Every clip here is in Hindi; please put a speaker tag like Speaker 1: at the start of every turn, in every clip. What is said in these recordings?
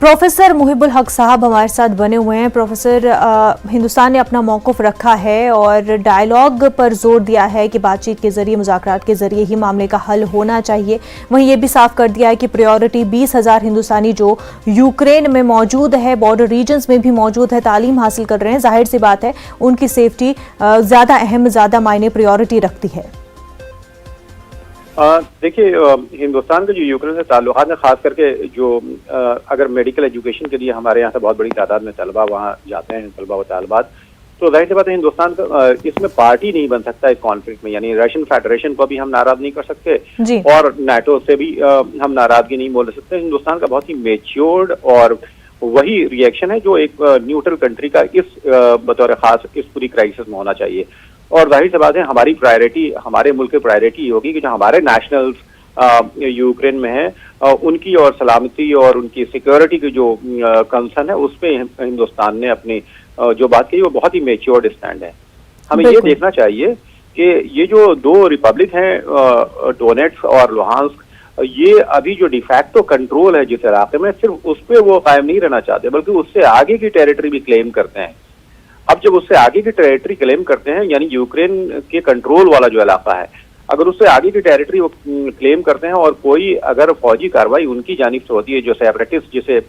Speaker 1: प्रोफेसर मुहिबुल हक साहब हमारे साथ बने हुए हैं। प्रोफेसर, हिंदुस्तान ने अपना मौक़िफ़ रखा है और डायलॉग पर जोर दिया है कि बातचीत के जरिए, मुज़ाकरात के जरिए ही मामले का हल होना चाहिए। वहीं ये भी साफ कर दिया है कि प्रायोरिटी 20,000 हिंदुस्तानी जो यूक्रेन में मौजूद है, बॉर्डर रीजन्स में भी मौजूद है, तालीम हासिल कर रहे हैं, जाहिर सी बात है उनकी सेफ्टी ज़्यादा अहम, ज़्यादा मायने, प्रायोरिटी रखती है।
Speaker 2: देखिए, हिंदुस्तान के जो यूक्रेन से ताल्लुकात है, खास करके जो अगर मेडिकल एजुकेशन के लिए हमारे यहाँ से बहुत बड़ी तादाद में तलबा वहाँ जाते हैं, तलबा व तालबात, तो जाहिर सी बात है हिंदुस्तान का इसमें पार्टी नहीं बन सकता इस कॉन्फ्लिक्ट में। यानी रशियन फेडरेशन को भी हम नाराज नहीं कर सकते और नाटो से भी हम नाराजगी नहीं बोल सकते। हिंदुस्तान का बहुत ही मेच्योर्ड और वही रिएक्शन है जो एक न्यूट्रल कंट्री का इस बतौर खास इस पूरी क्राइसिस में होना चाहिए। और जाहिर सी बात है हमारी प्रायोरिटी, हमारे मुल्क की प्रायोरिटी होगी कि जो हमारे नेशनल्स यूक्रेन में है उनकी और सलामती और उनकी सिक्योरिटी की जो कंसर्न है उस पर हिंदुस्तान ने अपनी जो बात कही वो बहुत ही मेच्योर्ड स्टैंड है। हमें ये देखना चाहिए कि ये जो दो रिपब्लिक हैं, डोनेट्स और लुहांस्क, ये अभी जो डिफैक्टो कंट्रोल है जिस इलाके में, सिर्फ उस पर वो कायम नहीं रहना चाहते बल्कि उससे आगे की टेरिटरी भी क्लेम करते हैं। अब जब उससे आगे की टेरिटरी क्लेम करते हैं, यानी यूक्रेन के कंट्रोल वाला जो इलाका है, अगर उससे आगे की टेरिटरी वो क्लेम करते हैं और कोई अगर फौजी कार्रवाई उनकी जानिब से होती है, जो सेपरेटिस्ट जिसे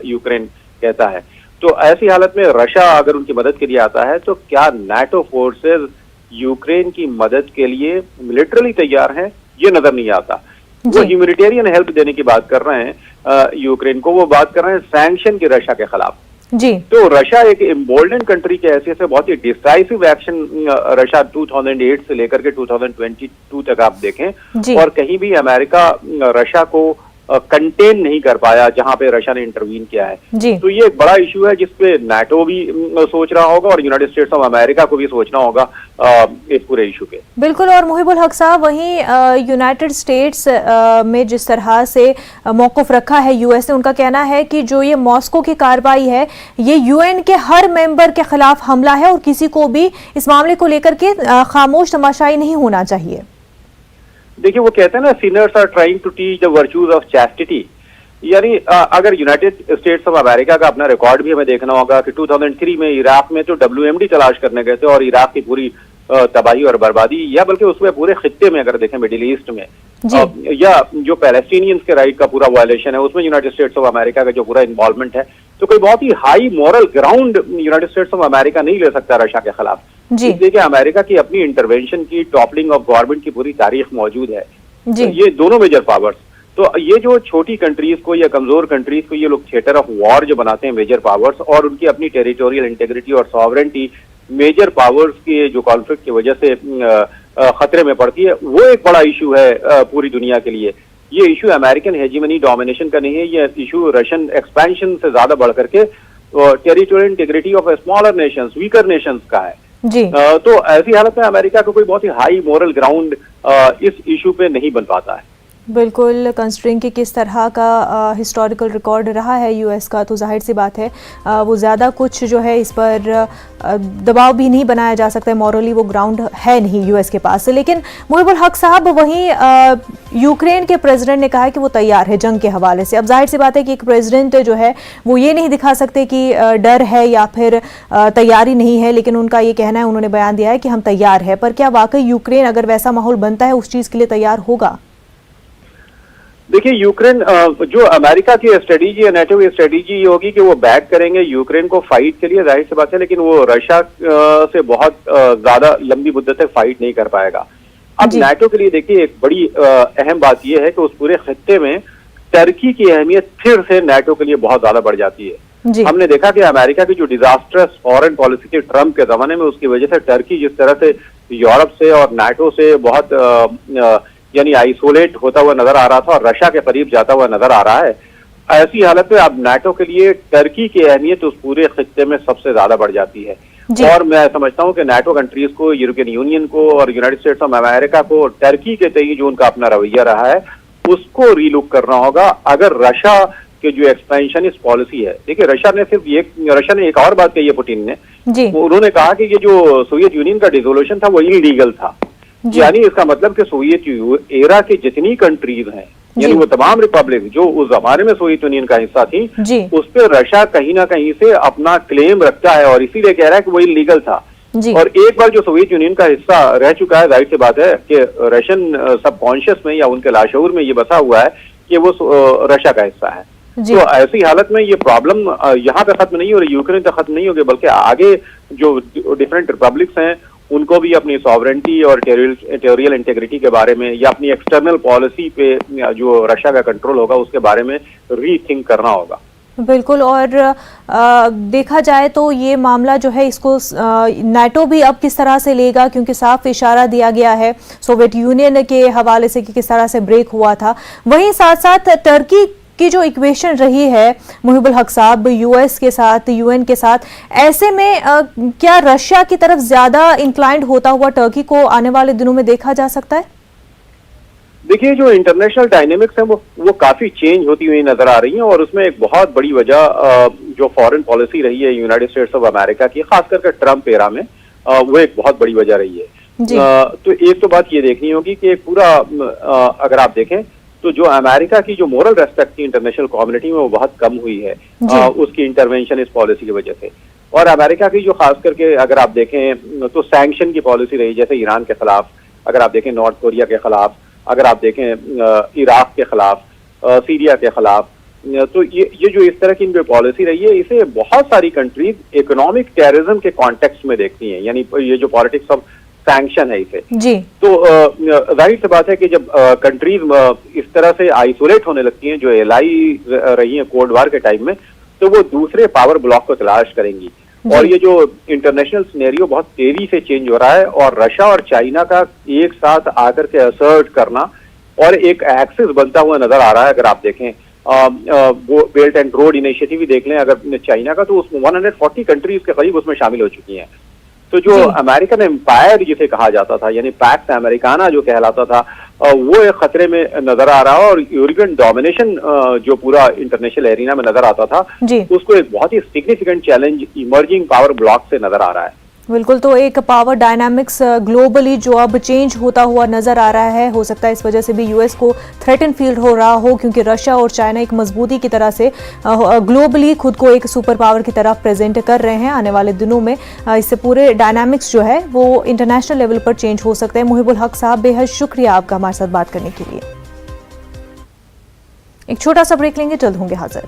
Speaker 2: यूक्रेन कहता है, तो ऐसी हालत में रशिया अगर उनकी मदद के लिए आता है, तो क्या नाटो फोर्सेज यूक्रेन की मदद के लिए मिलिटरली तैयार हैं? ये नजर नहीं आता। वो ह्यूमैनिटेरियन हेल्प देने की बात कर रहे हैं यूक्रेन को, वो बात कर रहे हैं सैंक्शन की रशिया के खिलाफ।
Speaker 1: जी, तो
Speaker 2: रशिया एक इम्बोल्डेंड कंट्री के हैसियत से बहुत ही डिसाइसिव एक्शन रशिया 2008 से लेकर के 2022 तक आप देखें, और कहीं भी अमेरिका रशिया को कंटेन नहीं कर पाया जहां पे रशिया ने इंटरवीन किया है। तो ये एक बड़ा इशू है जिसपे नाटो भी सोच रहा होगा और यूनाइटेड स्टेट्स ऑफ अमेरिका को भी सोचना होगा इस पूरे इशू पे।
Speaker 1: बिल्कुल। और मुहिबुल हक साहब, वहीं यूनाइटेड स्टेट्स में जिस तरह से मौक़िफ़ रखा है यूएस ने, उनका कहना है कि जो ये मॉस्को की कार्रवाई है ये यूएन के हर मेंबर के खिलाफ हमला है और किसी को भी इस मामले को लेकर के खामोश तमाशाई नहीं होना चाहिए।
Speaker 2: देखिए, वो कहते हैं ना, sinners are trying to teach the virtues of chastity. यानी अगर यूनाइटेड स्टेट्स ऑफ अमेरिका का अपना रिकॉर्ड भी हमें देखना होगा कि 2003 में इराक में तो WMD तलाश करने गए थे और इराक की पूरी तबाही और बर्बादी, या बल्कि उसमें पूरे खित्ते में अगर देखें मिडिल ईस्ट में, या जो पैलेस्टीनियंस के राइट का पूरा वायलेशन है उसमें यूनाइटेड स्टेट्स ऑफ अमेरिका का जो पूरा इन्वॉल्वमेंट है, तो कोई बहुत ही high moral ground United States of America नहीं ले सकता रशिया के खिलाफ। इसलिए कि अमेरिका की अपनी इंटरवेंशन की, टॉपलिंग ऑफ गवर्नमेंट की पूरी तारीख मौजूद है। तो ये दोनों मेजर पावर्स, तो ये जो छोटी कंट्रीज को या कमजोर कंट्रीज को ये लोग थिएटर ऑफ वॉर जो बनाते हैं मेजर पावर्स, और उनकी अपनी टेरिटोरियल इंटेग्रिटी और सॉवरेंटी मेजर पावर्स के जो कॉन्फ्लिक्ट की वजह से खतरे में पड़ती है, वो एक बड़ा इशू है पूरी दुनिया के लिए। ये इशू अमेरिकन हेजीमनी डोमिनेशन का नहीं है, ये इशू रशियन एक्सपेंशन से ज्यादा बढ़ करके territorial integrity of smaller Nations, weaker Nations का है। तो ऐसी हालत में अमेरिका का कोई बहुत ही हाई मोरल ग्राउंड इस इशू पे नहीं बन पाता है।
Speaker 1: बिल्कुल। कंसिडरिंग कि किस तरह का हिस्टोरिकल रिकॉर्ड रहा है यूएस का, तो जाहिर सी बात है वो ज़्यादा कुछ जो है इस पर दबाव भी नहीं बनाया जा सकता है, मॉरली वो ग्राउंड है नहीं यूएस के पास। लेकिन मुहिबुल हक साहब, वहीं यूक्रेन के प्रेसिडेंट ने कहा है कि वो तैयार है जंग के हवाले से। अब जाहिर सी बात है कि एक प्रेसिडेंट जो है वो ये नहीं दिखा सकते कि डर है या फिर तैयारी नहीं है, लेकिन उनका ये कहना है, उन्होंने बयान दिया है कि हम तैयार है। पर क्या वाकई यूक्रेन अगर वैसा माहौल बनता है उस चीज़ के लिए तैयार होगा?
Speaker 2: देखिए, यूक्रेन जो अमेरिका की स्ट्रेटेजी है, नेटो की स्ट्रेटेजी ये होगी कि वो बैक करेंगे यूक्रेन को फाइट के लिए, जाहिर सी बात है, लेकिन वो रशिया से बहुत ज्यादा लंबी मुद्दत तक फाइट नहीं कर पाएगा। अब नेटो के लिए देखिए एक बड़ी अहम बात यह है कि उस पूरे खित्ते में टर्की की अहमियत फिर से नेटो के लिए बहुत ज्यादा बढ़ जाती है। हमने देखा कि अमेरिका की जो डिजास्टरस फॉरेन पॉलिसी थी ट्रंप के जमाने में, उसकी वजह से टर्की जिस तरह से यूरोप से और नाटो से बहुत यानी आइसोलेट होता हुआ नजर आ रहा था और रशिया के करीब जाता हुआ नजर आ रहा है, ऐसी हालत में अब नाटो के लिए टर्की की अहमियत उस पूरे खित्ते में सबसे ज्यादा बढ़ जाती है। और मैं समझता हूं कि नाटो कंट्रीज को, यूरोपियन यूनियन को और यूनाइटेड स्टेट्स ऑफ अमेरिका को टर्की के तय जो उनका अपना रवैया रहा है उसको रीलुक करना होगा अगर रशिया के जो एक्सपेंशनिस्ट पॉलिसी है। देखिए, रशिया ने एक और बात कही है पुतिन ने, उन्होंने कहा कि ये जो सोवियत यूनियन का डिसोल्यूशन था वो इलीगल था। यानी इसका मतलब कि सोवियत एरा की जितनी कंट्रीज हैं यानी वो तमाम रिपब्लिक जो उस जमाने में सोवियत यूनियन का हिस्सा थी,
Speaker 1: जी
Speaker 2: उस पर रशिया कहीं ना कहीं से अपना क्लेम रखता है और इसीलिए कह रहा है कि वो इलीगल था।
Speaker 1: जी
Speaker 2: और एक बार जो सोवियत यूनियन का हिस्सा रह चुका है, जाहिर सी बात है कि रशियन सबकॉन्शियस में या उनके लाशऊर में ये बसा हुआ है कि वो रशिया का हिस्सा है।
Speaker 1: जी
Speaker 2: तो ऐसी हालत में ये प्रॉब्लम यहाँ पे खत्म नहीं हो रही, यूक्रेन तक खत्म नहीं होगी, बल्कि आगे जो डिफरेंट रिपब्लिक्स हैं उनको भी अपनी सॉवरेंटी और टेरिtoriयल इंटेग्रिटी के बारे में या अपनी एक्सटर्नल पॉलिसी पे जो रशिया का कंट्रोल होगा उसके बारे में रीथिंक करना होगा।
Speaker 1: बिल्कुल। और देखा जाए तो ये मामला जो है इसको नाटो भी अब किस तरह से लेगा, क्योंकि साफ इशारा दिया गया है सोवियत यूनियन के हवाले से कि किस तरह से ब्रेक हुआ था। वहीं साथ साथ टर्की की जो इक्वेशन रही है मुहिबुल हक साहब यूएस के साथ, यूएन के साथ, ऐसे में क्या रशिया की तरफ ज्यादा इंक्लाइंड होता हुआ टर्की को आने वाले दिनों में देखा जा सकता है?
Speaker 2: देखिए, जो इंटरनेशनल डायनेमिक्स है वो काफी चेंज होती हुई नजर आ रही है और उसमें एक बहुत बड़ी वजह जो फॉरेन पॉलिसी रही है यूनाइटेड स्टेट्स ऑफ अमेरिका की, खास करके ट्रम्प एरा में, वो एक बहुत बड़ी वजह रही है। तो एक तो बात ये देखनी होगी कि पूरा अगर आप देखें तो जो अमेरिका की जो मोरल रेस्पेक्ट थी इंटरनेशनल कम्युनिटी में वो बहुत कम हुई है उसकी इंटरवेंशन इस पॉलिसी की वजह से। और अमेरिका की जो खास करके अगर आप देखें तो सैंक्शन की पॉलिसी रही, जैसे ईरान के खिलाफ, अगर आप देखें नॉर्थ कोरिया के खिलाफ, अगर आप देखें इराक के खिलाफ, सीरिया के खिलाफ, तो ये जो इस तरह की इनकी पॉलिसी रही है इसे बहुत सारी कंट्रीज इकोनॉमिक टेररिज्म के कॉन्टेक्स्ट में देखती हैं, यानी ये जो पॉलिटिक्स ऑफ सैंक्शन है इसे।
Speaker 1: जी।
Speaker 2: तो जाहिर सी बात है कि जब कंट्रीज इस तरह से आइसोलेट होने लगती हैं जो एलाई रही हैं कोल्ड वार के टाइम में, तो वो दूसरे पावर ब्लॉक को तलाश करेंगी। और ये जो इंटरनेशनल सिनेरियो बहुत तेजी से चेंज हो रहा है और रशिया और चाइना का एक साथ आकर के असर्ट करना और एक एक्सिस बनता हुआ नजर आ रहा है। अगर आप देखें बेल्ट एंड रोड इनिशिएटिव भी देख लें अगर चाइना का, तो उसमें 140 कंट्रीज के करीब उसमें शामिल हो चुकी हैं। तो जो अमेरिकन एम्पायर जिसे कहा जाता था, यानी पैक्स अमेरिकाना जो कहलाता था, वो एक खतरे में नजर आ रहा है और यूरोपियन डोमिनेशन जो पूरा इंटरनेशनल एरिना में नजर आता था, उसको एक बहुत ही significant challenge emerging power bloc से नजर आ रहा है।
Speaker 1: बिल्कुल। तो एक पावर डायनामिक्स ग्लोबली जो अब चेंज होता हुआ नजर आ रहा है, हो सकता है इस वजह से भी यूएस को थ्रेटन फील हो रहा हो, क्योंकि रशिया और चाइना एक मजबूती की तरह से ग्लोबली खुद को एक सुपर पावर की तरह प्रेजेंट कर रहे हैं। आने वाले दिनों में इससे पूरे डायनामिक्स जो है वो इंटरनेशनल लेवल पर चेंज हो सकते हैं। मुहिबुल हक साहब, बेहद शुक्रिया आपका हमारे साथ बात करने के लिए। एक छोटा सा ब्रेक लेंगे, जल्द होंगे हाजिर।